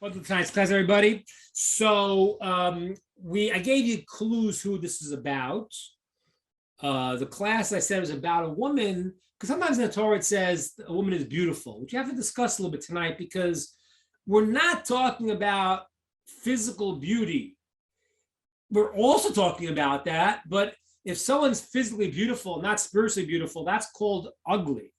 Welcome to tonight's class, everybody. So I gave you clues who this is about. The class I said was about a woman, because sometimes in the Torah it says a woman is beautiful, which you have to discuss a little bit tonight because we're not talking about physical beauty. We're also talking about that, but if someone's physically beautiful, not spiritually beautiful, that's called ugly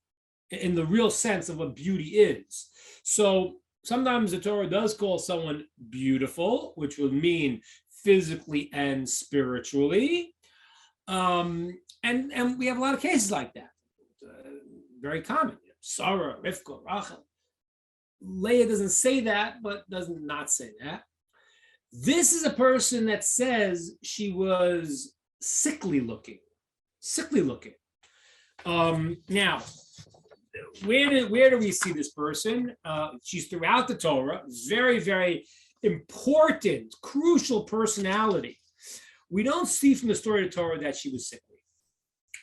in the real sense of what beauty is. So sometimes the Torah does call someone beautiful, which would mean physically and spiritually. And we have a lot of cases like that. Very common. Sarah, Rivka, Rachel. Leah doesn't say that, but doesn't not say that. This is a person that says she was sickly looking. Now, where do we see this person? She's throughout the Torah, very, very important, crucial personality. We don't see from the story of the Torah that she was sickly.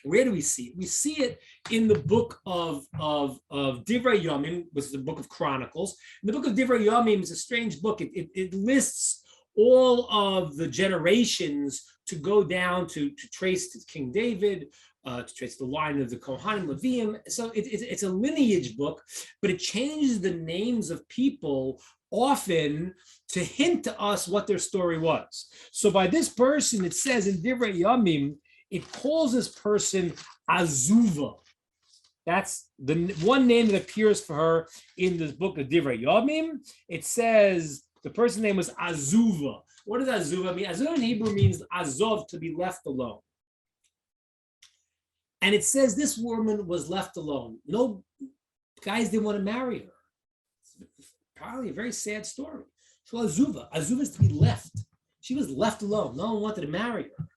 Where do we see it? We see it in the book of Divrei Yomim, which is the book of Chronicles. And the book of Divrei Yomim is a strange book. It lists all of the generations to go down to trace to King David, to trace the line of the Kohanim, Leviim. So it's a lineage book, but it changes the names of people often to hint to us what their story was. So by this person, it says in Divrei Yomim, it calls this person Azuva. That's the one name that appears for her in this book of Divrei Yomim. It says the person's name was Azuva. What does Azuva mean? Azuva in Hebrew means Azov, to be left alone. And it says this woman was left alone. No guys didn't want to marry her. It's probably a very sad story. So Azuva is to be left. She was left alone. No one wanted to marry her.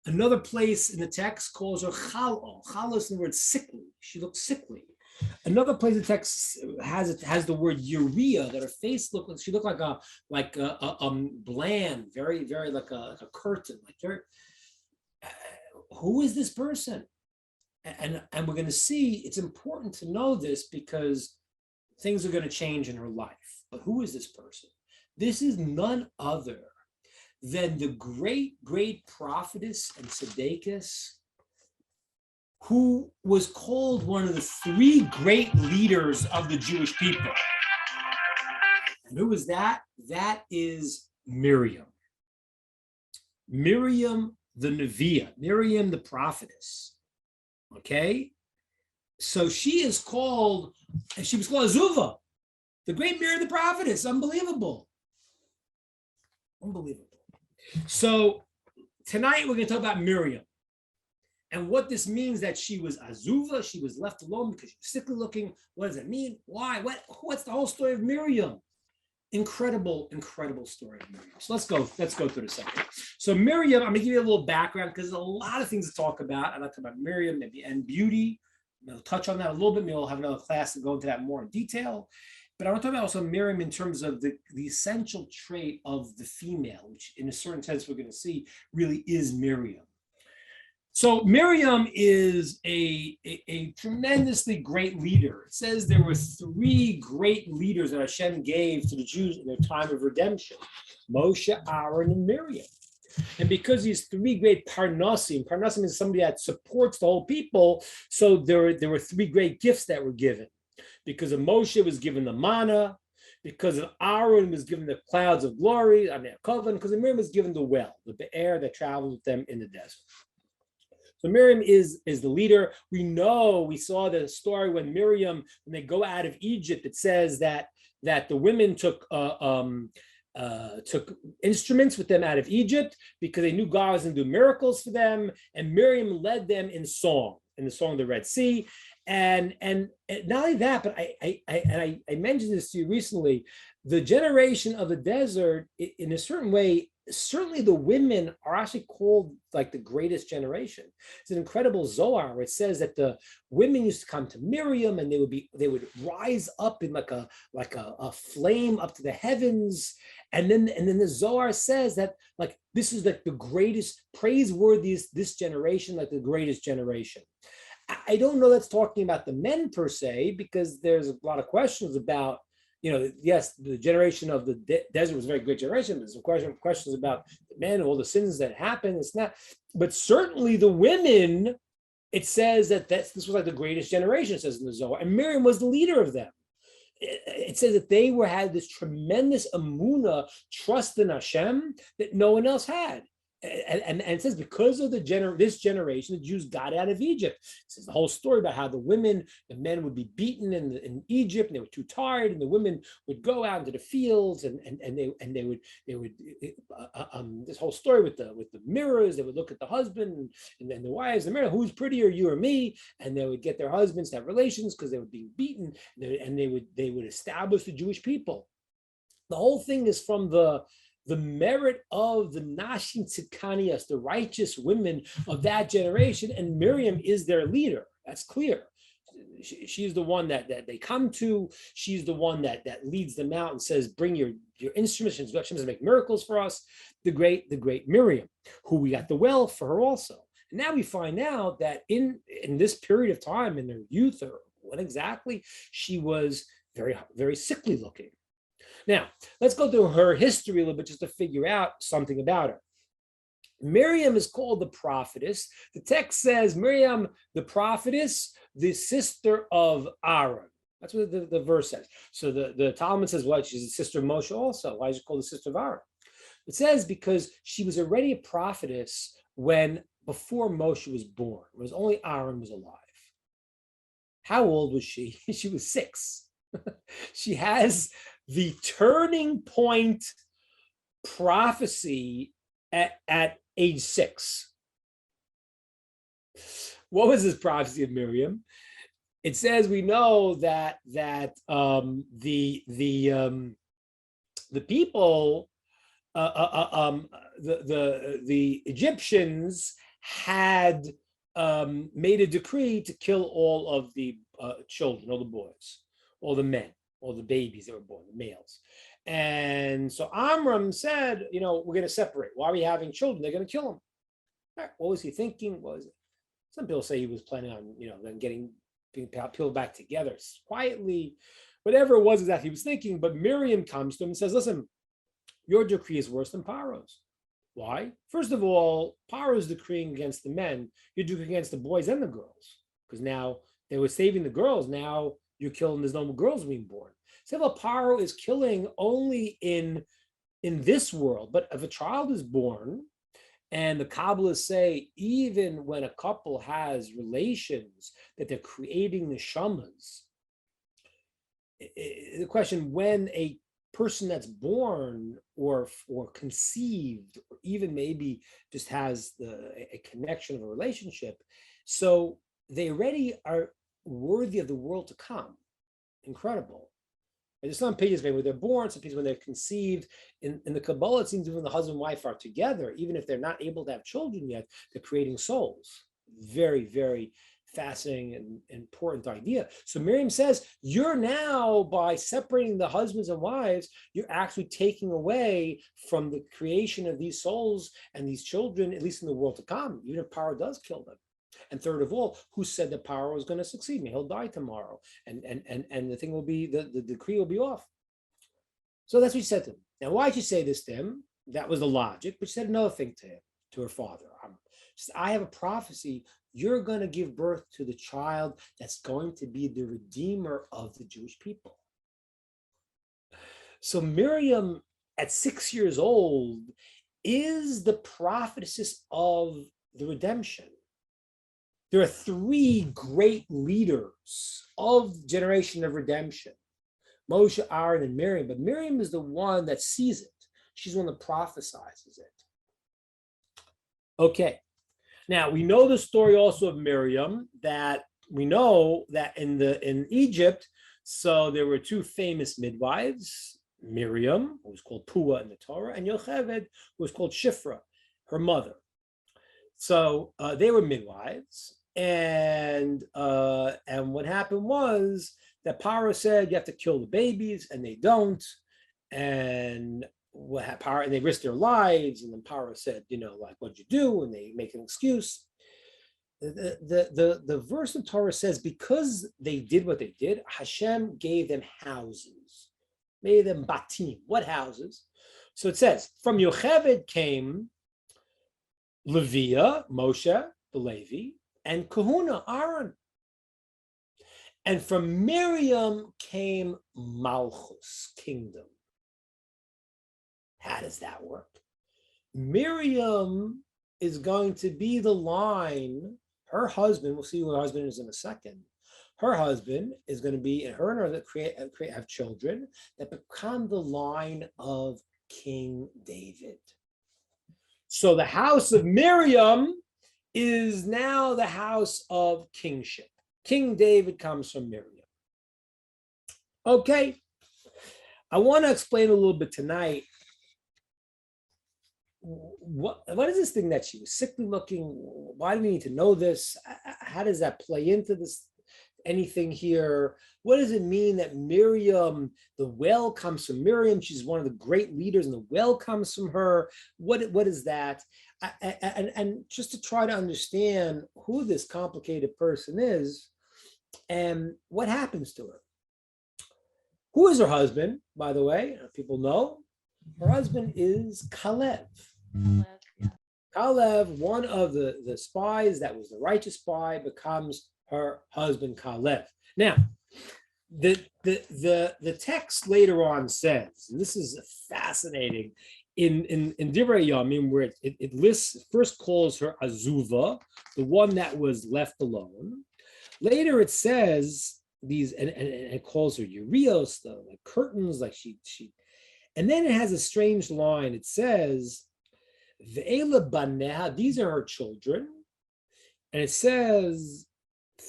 Another place in the text calls her Chalo. Chalo is the word sickly. She looked sickly. Another place in the text has the word urea, that her face looked like she looked like a bland, very, very like a curtain. Like very, who is this person? And we're going to see it's important to know this because things are going to change in her life. But who is this person? This is none other than the great prophetess and tzedekess who was called one of the three great leaders of the Jewish people. And who is that? That is Miriam. Miriam the Neviah, Miriam the prophetess. Okay? So she was called Azuva, the great Miriam the prophetess. Unbelievable. So tonight we're going to talk about Miriam and what this means, that she was Azuva, she was left alone because she was sickly looking. What does it mean? Why? What's the whole story of Miriam? Incredible story of Miriam. So let's go through the second. So Miriam, I'm going to give you a little background because there's a lot of things to talk about. I'd like to talk about Miriam, maybe, and beauty. I'll touch on that a little bit. Maybe we'll have another class to go into that more in detail. But I want to talk about also Miriam in terms of the essential trait of the female, which in a certain sense we're going to see really is Miriam. So Miriam is a tremendously great leader. It says there were three great leaders that Hashem gave to the Jews in their time of redemption: Moshe, Aaron, and Miriam. And because these three great parnasim is somebody that supports the whole people, so there were three great gifts that were given. Because of Moshe was given the manna, because of Aaron was given the clouds of glory, because of Miriam was given the well, the be'er that traveled with them in the desert. So Miriam is the leader. We saw the story when they go out of Egypt, it says that the women took instruments with them out of Egypt because they knew God was going to do miracles for them, and Miriam led them in the song of the Red Sea. And not only that, but I mentioned this to you recently, the generation of the desert, in a certain way, certainly the women are actually called like the greatest generation. It's an incredible Zohar where it says that the women used to come to Miriam and they would rise up in like a flame up to the heavens. And then the Zohar says that like this is like the greatest, praiseworthy this generation, like the greatest generation. I don't know that's talking about the men per se, because there's a lot of questions about yes, the generation of the desert was a very great generation. There's some questions about the men, all the sins that happened. It's not, but certainly the women, it says that this was like the greatest generation, it says in the Zohar, and Miriam was the leader of them. It says that they had this tremendous amuna, trust in Hashem, that no one else had. And it says because of this generation, the Jews got out of Egypt. It says the whole story about how the men would be beaten in Egypt, and they were too tired, and the women would go out into the fields, and they would this whole story with the mirrors. They would look at the husband and then the wives in the mirror, who's prettier, you or me? And they would get their husbands to have relations because they were being beaten, and they would establish the Jewish people. The whole thing is from the merit of the Nashim Tzidkanias, the righteous women of that generation, and Miriam is their leader. That's clear. She's the one that they come to. She's the one that leads them out and says, "Bring your instruments. She's going to make miracles for us." The great Miriam, who we got the well for her also. And now we find out that in this period of time, in their youth, or what exactly, she was very, very sickly looking. Now, let's go through her history a little bit just to figure out something about her. Miriam is called the prophetess. The text says Miriam, the prophetess, the sister of Aaron. That's what the verse says. So the Talmud says, what? She's the sister of Moshe also. Why is she called the sister of Aaron? It says because she was already a prophetess before Moshe was born. It was only Aaron was alive. How old was she? She was 6. She has the turning point prophecy at age 6. What was this prophecy of Miriam? It says we know that the people, the Egyptians had made a decree to kill all of the children, all the boys, all the men, all the babies that were born, the males. And so Amram said, we're going to separate. Why are we having children? They're going to kill them. Right. What was he thinking? Some people say he was planning on, then getting people back together quietly, whatever it was that he was thinking. But Miriam comes to him and says, listen, your decree is worse than Paro's. Why? First of all, Paro is decreeing against the men. You're decreeing against the boys and the girls, because now they were saving the girls. Now you're killing. There's no more girls being born. So Paro is killing only in this world, but if a child is born, and the Kabbalists say even when a couple has relations, that they're creating neshamas. The question, when a person that's born or conceived, or even maybe just has a connection of a relationship, so they already are worthy of the world to come. Incredible. And there's some pages maybe when they're born, some pages when they're conceived. In the Kabbalah, it seems when the husband and wife are together, even if they're not able to have children yet, they're creating souls. Very, very fascinating and important idea. So Miriam says, you're now, by separating the husbands and wives, you're actually taking away from the creation of these souls and these children, at least in the world to come, even if Paro does kill them. And third of all, who said that Paro was going to succeed me? He'll die tomorrow, and the thing will be, the decree will be off. So that's what she said to him. Now, why did she say this to him? That was the logic, but she said another thing to him, to her father. She said, I have a prophecy. You're going to give birth to the child that's going to be the redeemer of the Jewish people. So Miriam, at 6 years old, is the prophetess of the redemption. There are 3 great leaders of the generation of redemption: Moshe, Aaron, and Miriam. But Miriam is the one that sees it. She's the one that prophesizes it. Okay. Now, we know the story also of Miriam, that we know that in Egypt, so there were 2 famous midwives, Miriam, who was called Pua in the Torah, and Yocheved, who was called Shifra, her mother. So they were midwives, and what happened was that Paro said you have to kill the babies, and they don't, and they risked their lives, and then Paro said, what'd you do? And they make an excuse. The verse in Torah says because they did what they did, Hashem gave them houses. made them batim. What houses? So it says, from Yocheved came Leviah, Moshe, the Levi, and Kahuna, Aaron. And from Miriam came Malchus, kingdom. How does that work? Miriam is going to be the line, her husband, we'll see who her husband is in a second. Her husband is going to be, and her and her have children that become the line of King David. So the house of Miriam is now the house of kingship. King David comes from Miriam. Okay, I want to explain a little bit tonight. What is this thing that she was sickly looking? Why do we need to know this? How does that play into this? Anything here? What does it mean that Miriam, the well comes from Miriam? She's one of the great leaders, and the well comes from her. What is that? And just to try to understand who this complicated person is and what happens to her. Who is her husband, by the way? People know. Her husband is Kalev. Kalev, one of the spies that was the righteous spy, becomes her husband Kalev. Now, the text later on says, and this is fascinating, in Divrei Yamim, where it lists, first calls her Azuva, the one that was left alone. Later it says these, and it calls her Urios, the like curtains, like she. And then it has a strange line. It says, Ve'ela baneha, these are her children. And it says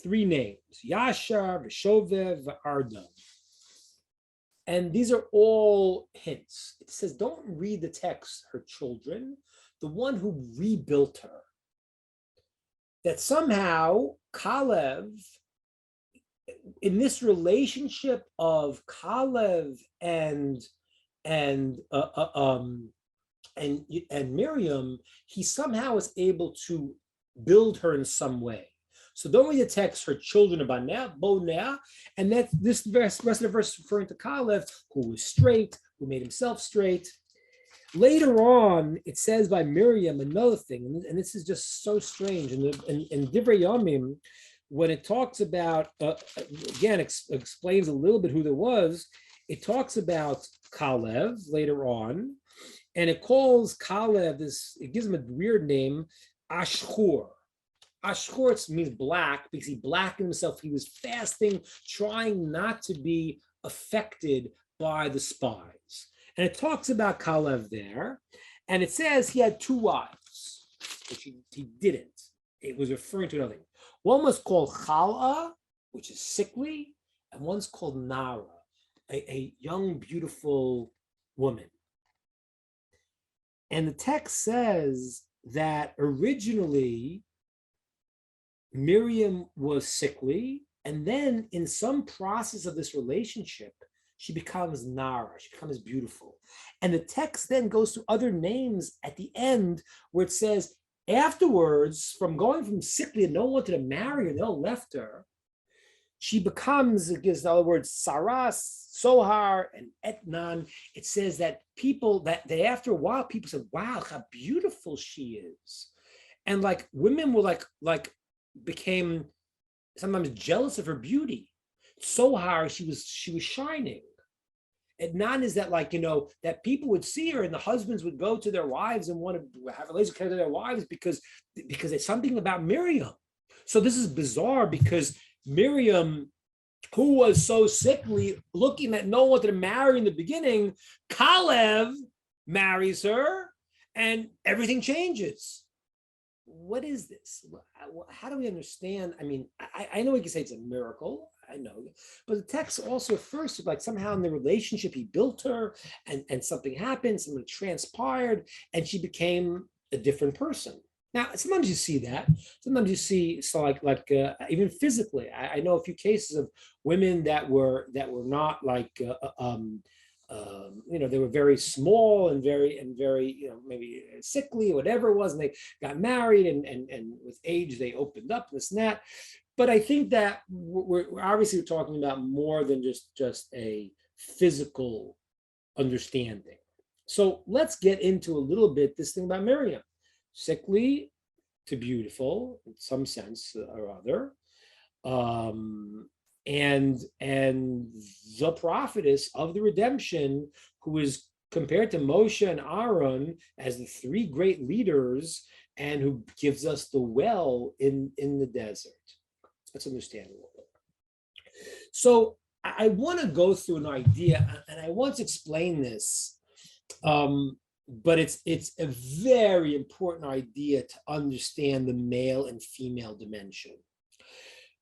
3 names, Yashar, Veshovev, Ardam. And these are all hints. It says, don't read the text, her children, the one who rebuilt her. That somehow Kalev, in this relationship of Kalev and Miriam, he somehow is able to build her in some way. So don't read the text, her children of Bonea, and that this rest of the verse is referring to Kalev, who was straight, who made himself straight. Later on, it says by Miriam another thing, and this is just so strange. In Divrei Yamim, when it talks about, again, explains a little bit who there was, it talks about Kalev later on, and it calls Kalev it gives him a weird name, Ashur. Ashur means black because he blackened himself. He was fasting, trying not to be affected by the spies. And it talks about Kalev there, and it says he had 2 wives, which he didn't. It was referring to another thing. One was called Chala, which is sickly, and one's called Nara, a young, beautiful woman. And the text says that originally Miriam was sickly, and then in some process of this relationship, she becomes Nara, she becomes beautiful. And the text then goes to other names at the end where it says, afterwards, from going from sickly and no one wanted to marry her, they all left her, she becomes, it gives in other words, Saras, Sohar, and Etnan. It says that people, that they, after a while, people said, wow, how beautiful she is. And like women were like became sometimes jealous of her beauty. Sohar, she was shining. Etnan is that, like, that people would see her and the husbands would go to their wives and want to have a relationship with their wives because it's something about Miriam. So this is bizarre because Miriam, who was so sickly, looking that no one wanted to marry in the beginning, Kalev marries her and everything changes. What is this? How do we understand? I mean, I know we can say it's a miracle. I know, but the text also refers to like somehow in the relationship he built her and something happened, something transpired, and she became a different person. Now, sometimes you see that. Sometimes you see, so like even physically. I know a few cases of women that were not like they were very small and very maybe sickly or whatever it was, and they got married and with age they opened up, this and that. But I think that we're obviously talking about more than just a physical understanding. So let's get into a little bit this thing about Miriam. Sickly to beautiful in some sense or other. And the prophetess of the redemption, who is compared to Moshe and Aaron as the three great leaders, and who gives us the well in the desert. Let's understand a little bit. So I want to go through an idea, and I want to explain this, but it's a very important idea to understand the male and female dimension.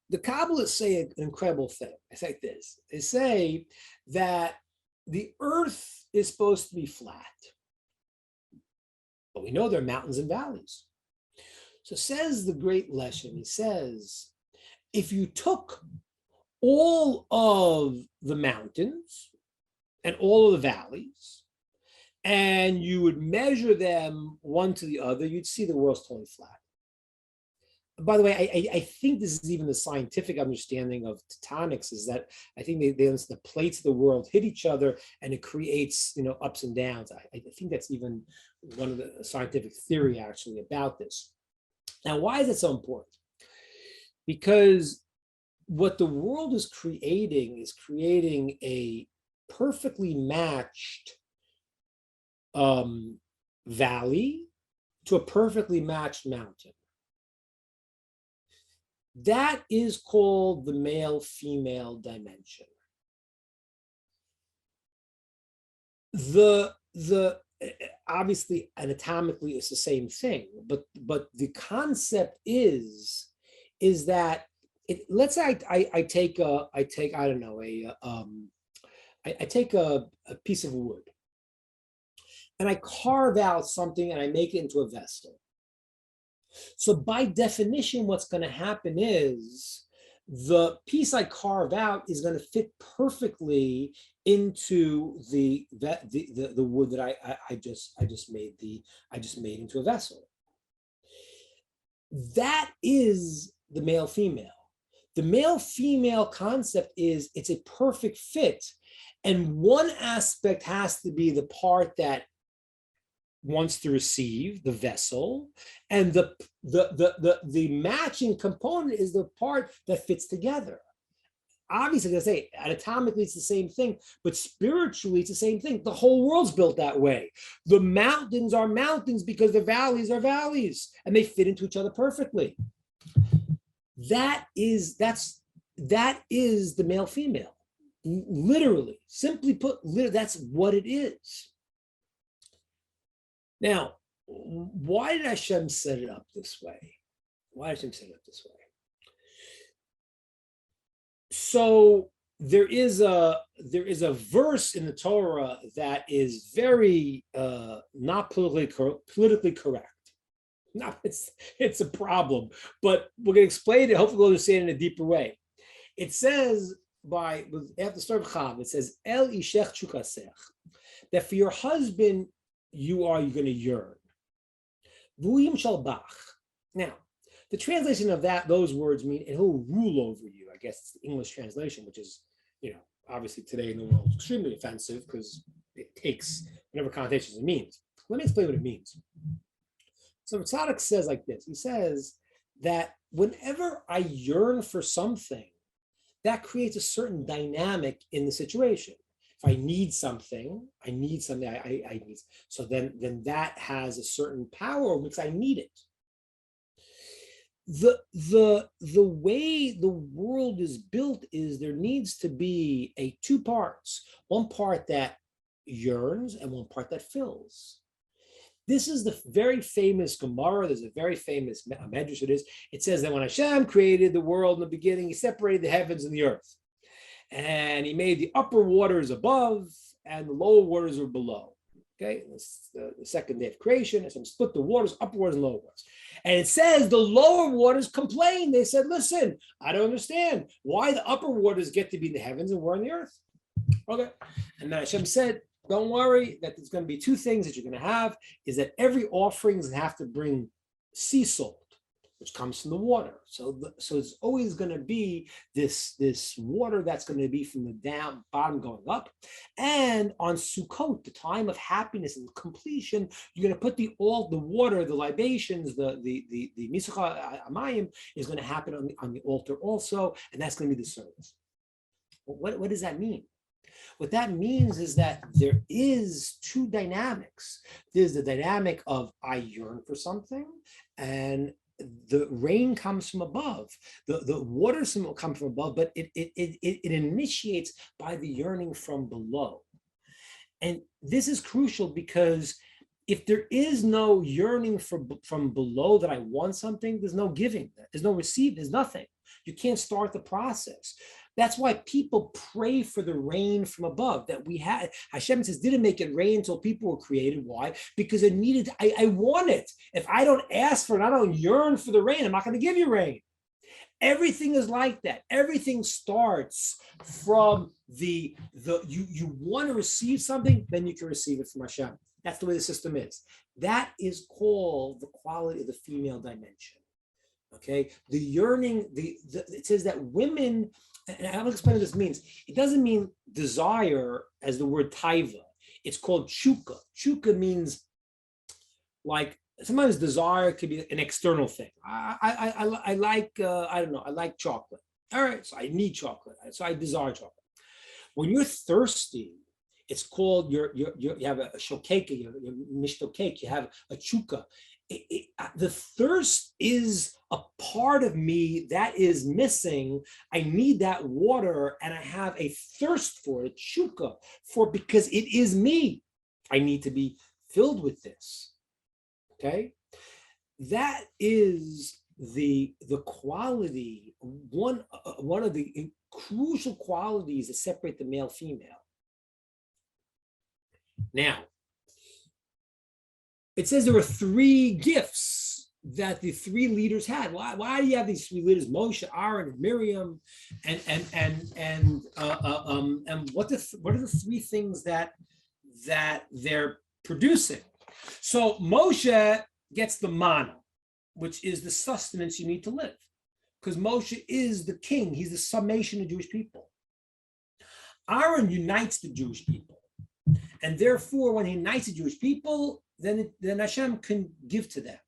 The Kabbalists say an incredible thing. It's like this. They say that the earth is supposed to be flat, but we know there are mountains and valleys. So says the great Leshem, he says, if you took all of the mountains and all of the valleys, and you would measure them one to the other, you'd see the world's totally flat. By the way, I think this is even the scientific understanding of tectonics, is that I think the plates of the world hit each other and it creates, ups and downs. I think that's even one of the scientific theory actually about this. Now, why is it so important? Because what the world is creating a perfectly matched valley to a perfectly matched mountain. That is called the male-female dimension. The obviously anatomically it's the same thing, but the concept is that let's say I take a piece of wood and I carve out something and I make it into a vessel. So by definition, what's going to happen is the piece I carve out is going to fit perfectly into the wood that I just made into a vessel. That is the male-female. The male-female concept is it's a perfect fit, and one aspect has to be the part that wants to receive, the vessel, and the matching component is the part that fits together. Obviously, as I say, anatomically it's the same thing, but spiritually it's the same thing. The whole world's built that way. The mountains are mountains because the valleys are valleys, and they fit into each other perfectly. That is the male-female. Literally, simply put, that's what it is. Now, why did Hashem set it up this way? So there is a verse in the Torah that is very not politically correct. It's a problem, but we're going to explain it. Hopefully, we'll understand it in a deeper way. It says after the start of Chav, it says El ishech chukasech, that for your husband you're going to yearn. V'uyim shalbach. Now, the translation of those words mean, and he'll rule over you. I guess it's the English translation, which is, obviously today in the world extremely offensive because it takes whatever connotations it means. Let me explain what it means. So Tzadok says like this. He says that whenever I yearn for something, that creates a certain dynamic in the situation. If I need something, I need. So then that has a certain power because I need it. The way the world is built is there needs to be two parts. One part that yearns and one part that fills. This is the very famous Gemara. There's a very famous Medrash. It says that when Hashem created the world in the beginning, he separated the heavens and the earth. And he made the upper waters above and the lower waters were below. Okay, this the second day of creation. Hashem split the waters, upper waters and lower waters. And it says the lower waters complained. They said, listen, I don't understand why the upper waters get to be in the heavens and we're on the earth. Okay. And then Hashem said, don't worry, that there's going to be two things that you're going to have, is that every offering is going to have to bring sea salt. which comes from the water. So it's always going to be this water that's going to be from the bottom going up. And on Sukkot, the time of happiness and completion, you're going to put the water, the libations, the Misucha Amayim is going to happen on the altar also, and that's going to be the service. What does that mean? What that means is that there is two dynamics. There's the dynamic of I yearn for something, and the rain comes from above. The water comes from above, but it initiates by the yearning from below. And this is crucial because if there is no yearning from below that I want something, there's no giving, there's no receiving, there's nothing. You can't start the process. That's why people pray for the rain from above that we had. Hashem says, didn't make it rain until people were created. Why? Because it needed, I want it. If I don't ask for it, I don't yearn for the rain, I'm not going to give you rain. Everything is like that. Everything starts from you want to receive something, then you can receive it from Hashem. That's the way the system is. That is called the quality of the female dimension. Okay, the yearning, it says that women, and I'll explain what this means. It doesn't mean desire as the word taiva. It's called chuka. Chuka means like, sometimes desire could be an external thing. I like, I don't know, I like chocolate. All right, so I need chocolate. So I desire chocolate. When you're thirsty, it's called, you have a shokeka, you have a mishtokek, you have a chuka. The thirst is a part of me that is missing. I need that water, and I have a thirst for it, chuka, because it is me. I need to be filled with this. Okay, that is the quality, one of the crucial qualities that separate the male female. Now, it says there were three gifts that the three leaders had. Why do you have these three leaders? Moshe, Aaron, and Miriam, and what are the three things that they're producing? So Moshe gets the manna, which is the sustenance you need to live, because Moshe is the king. He's the summation of Jewish people. Aaron unites the Jewish people, and therefore, when he unites the Jewish people, then Hashem can give to them.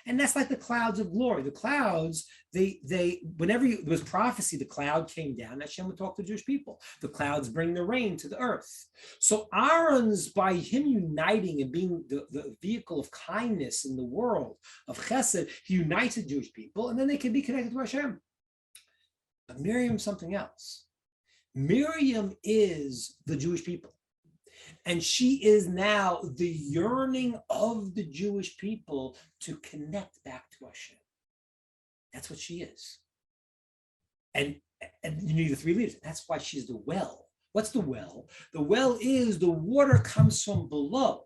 And that's like the clouds of glory. The clouds, whenever there was prophecy, the cloud came down, Hashem would talk to the Jewish people. The clouds bring the rain to the earth. So Aaron's, by him uniting and being the vehicle of kindness in the world, of chesed, he unites the Jewish people, and then they can be connected to Hashem. But Miriam's something else. Miriam is the Jewish people. And she is now the yearning of the Jewish people to connect back to Hashem. That's what she is. And you need the three leaders. That's why she's the well. What's the well? The well is the water comes from below.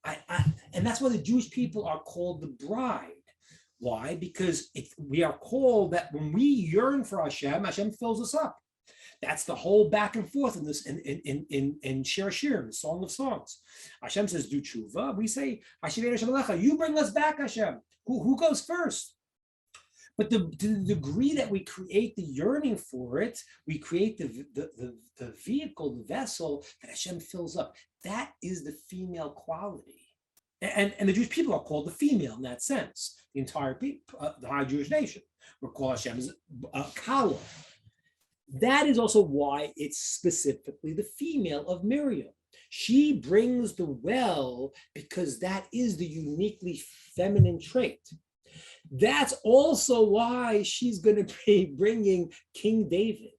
And that's why the Jewish people are called the bride. Why? Because we are called that when we yearn for Hashem, Hashem fills us up. That's the whole back and forth in this in Shir Shirim, the Song of Songs. Hashem says, "Do tshuva." We say, "You bring us back, Hashem." Who goes first? But to the degree that we create the yearning for it, we create the vehicle, the vessel that Hashem fills up. That is the female quality, and the Jewish people are called the female in that sense. The entire people, the high Jewish nation, we're called Hashem's Kala. That is also why it's specifically the female of Miriam. She brings the well because that is the uniquely feminine trait. That's also why she's going to be bringing King David.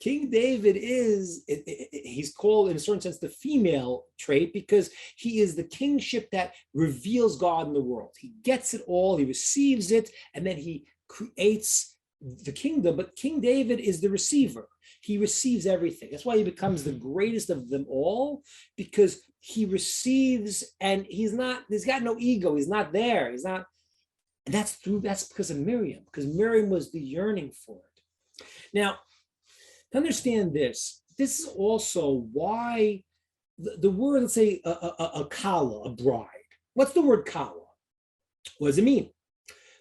King David he's called in a certain sense the female trait because he is the kingship that reveals God in the world. He gets it all, he receives it, and then he creates the kingdom, but King David is the receiver. He receives everything. That's why he becomes the greatest of them all, because he receives and he's got no ego. He's not there. He's not. And that's because of Miriam, because Miriam was the yearning for it. Now, to understand this is also why the word, let's say a kala, a bride. What's the word kala? What does it mean?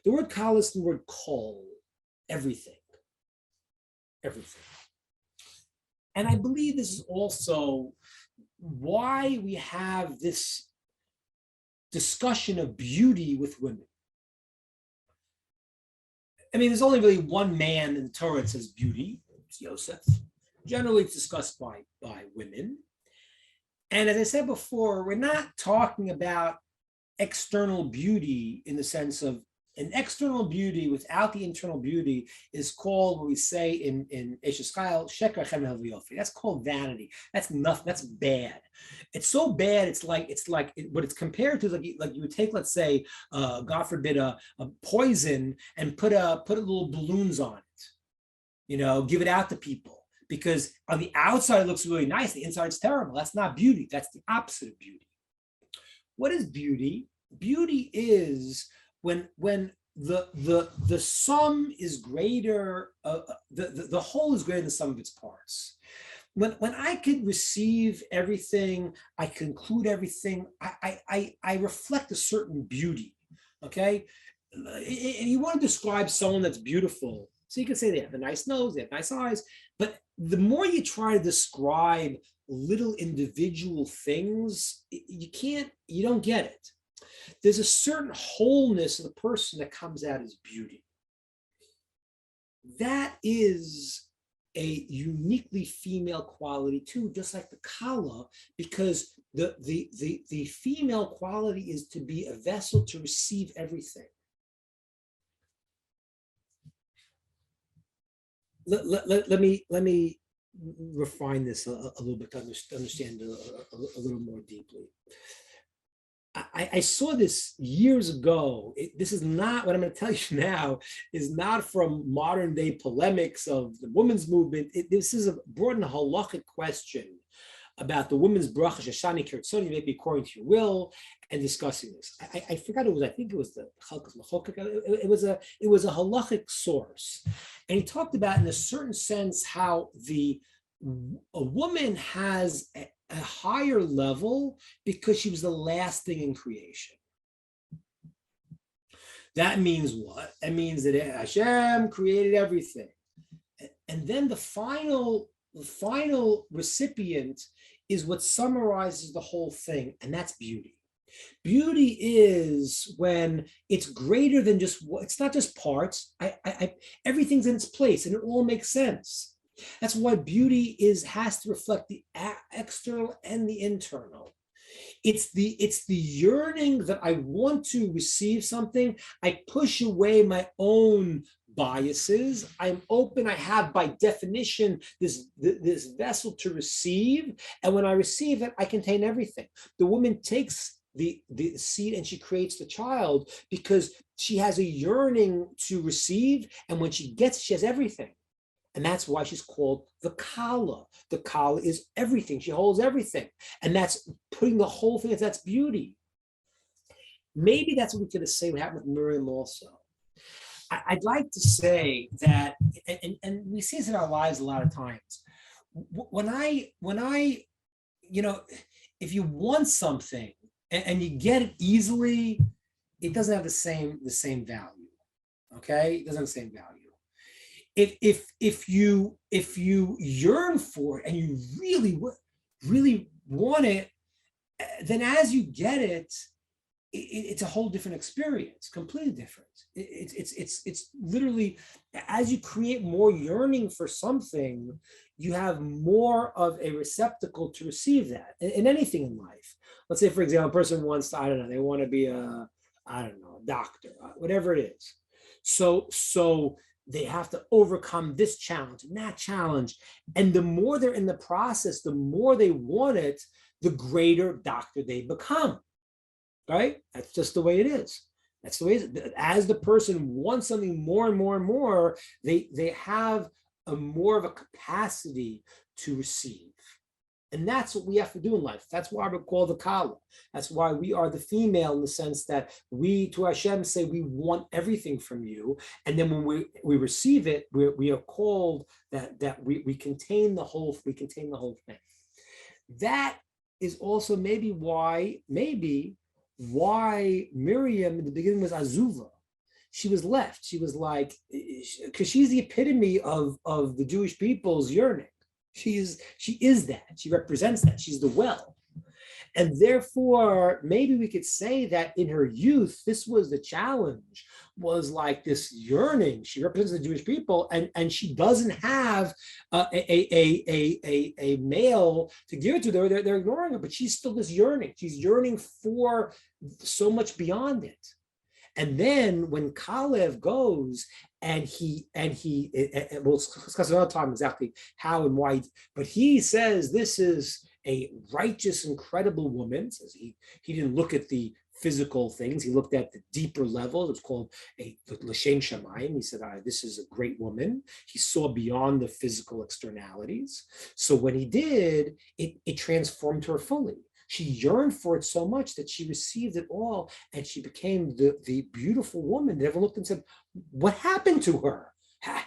The word kala is the word kol, everything, everything. And I believe this is also why we have this discussion of beauty with women. I mean, there's only really one man in the Torah that says beauty, it's Yosef. Generally, it's discussed by women. And as I said before, we're not talking about external beauty in the sense of an external beauty without the internal beauty is called what we say in Esheskayel, Sheker Chem Yofi. That's called vanity. That's nothing. That's bad. It's so bad. It's like what it's compared to is like you would take, let's say, God forbid, a poison and put little balloons on it. You know, give it out to people because on the outside it looks really nice. The inside is terrible. That's not beauty. That's the opposite of beauty. What is beauty? Beauty is when the sum is greater, the whole is greater than the sum of its parts. When I can receive everything, I conclude everything, I reflect a certain beauty, okay? And you want to describe someone that's beautiful, so you can say they have a nice nose, they have nice eyes, but the more you try to describe little individual things, you don't get it. There's a certain wholeness of the person that comes out as beauty. That is a uniquely female quality too, just like the kala, because the female quality is to be a vessel to receive everything. Let me refine this a little bit to understand a little more deeply. I saw this years ago. This is not what I'm going to tell you now, is not from modern day polemics of the women's movement. This is brought in a halachic question about the women's bracha, Shashani Kirtzoni, maybe according to your will, and discussing this. I forgot it was, I think it was the Chalkas Machokek. It was a halachic source. And he talked about, in a certain sense, how a woman has a higher level because she was the last thing in creation. That means what? That means that Hashem created everything. And then the final recipient is what summarizes the whole thing, and that's beauty. Beauty is when it's greater than just, it's not just parts. Everything's in its place and it all makes sense. That's why beauty has to reflect the external and the internal. It's the yearning that I want to receive something. I push away my own biases. I'm open. I have, by definition, this vessel to receive. And when I receive it, I contain everything. The woman takes the seed and she creates the child because she has a yearning to receive. And when she gets it, she has everything. And that's why she's called the kala. The kala is everything. She holds everything. And that's putting the whole thing, that's beauty. Maybe that's what we could say what happened with Miriam also. I'd like to say that, and we see this in our lives a lot of times. When I, if you want something and you get it easily, it doesn't have the same value. Okay? It doesn't have the same value. If you yearn for it and you really want it, then as you get it, it's a whole different experience, completely different. It's literally, as you create more yearning for something, you have more of a receptacle to receive that in anything in life. Let's say, for example, a person wants to, they want to be a doctor, whatever it is. So they have to overcome this challenge and that challenge. And the more they're in the process, the more they want it, the greater doctor they become, right? That's just the way it is. That's the way it is. As the person wants something more and more and more, they have a more of a capacity to receive. And that's what we have to do in life. That's why we're called the kala. That's why we are the female, in the sense that we, to Hashem, say we want everything from you. And then when we receive it, we are called that we contain the whole thing. That is also maybe why Miriam in the beginning was azuva. she was left. She was like, because she's the epitome of the Jewish people's yearning. She is that. She represents that. She's the well. And therefore, maybe we could say that in her youth, this was the challenge, was like this yearning. She represents the Jewish people, and she doesn't have a male to give it to. They're ignoring her, but she's still this yearning. She's yearning for so much beyond it. And then when Kalev goes and we'll discuss another time exactly how and why, but he says this is a righteous, incredible woman. Says he didn't look at the physical things, he looked at the deeper level. It's called a l'shem shamayim. He said, this is a great woman. He saw beyond the physical externalities. So when he did, it transformed her fully. She yearned for it so much that she received it all, and she became the beautiful woman that everyone looked and said, what happened to her? I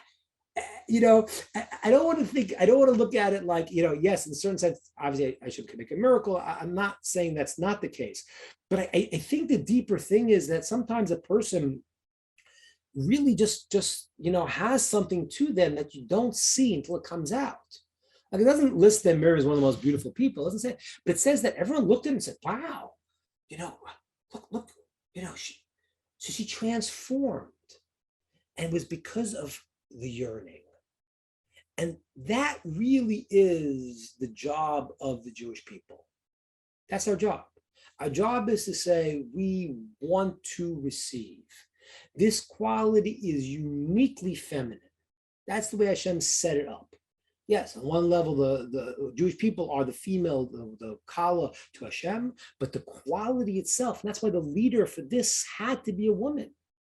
don't want to look at it like, yes, in a certain sense, obviously I should make a miracle. I'm not saying that's not the case. But I think the deeper thing is that sometimes a person really just has something to them that you don't see until it comes out. Like, it doesn't list that Miriam is one of the most beautiful people. It doesn't say, but it says that everyone looked at him and said, wow, look, she transformed. And it was because of the yearning. And that really is the job of the Jewish people. That's our job. Our job is to say, we want to receive. This quality is uniquely feminine. That's the way Hashem set it up. Yes, on one level, the Jewish people are the female, the Kala to Hashem, but the quality itself, and that's why the leader for this had to be a woman.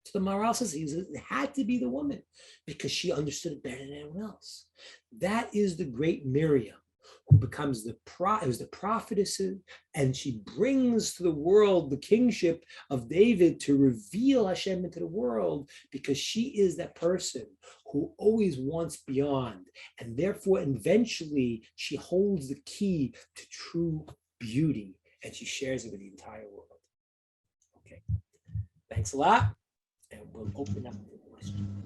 So the Maharal says it had to be the woman because she understood it better than anyone else. That is the great Miriam, who becomes the prophetess, and she brings to the world the kingship of David to reveal Hashem into the world, because she is that person who always wants beyond, and therefore eventually she holds the key to true beauty, and she shares it with the entire world. Okay, thanks a lot, and we'll open up the question.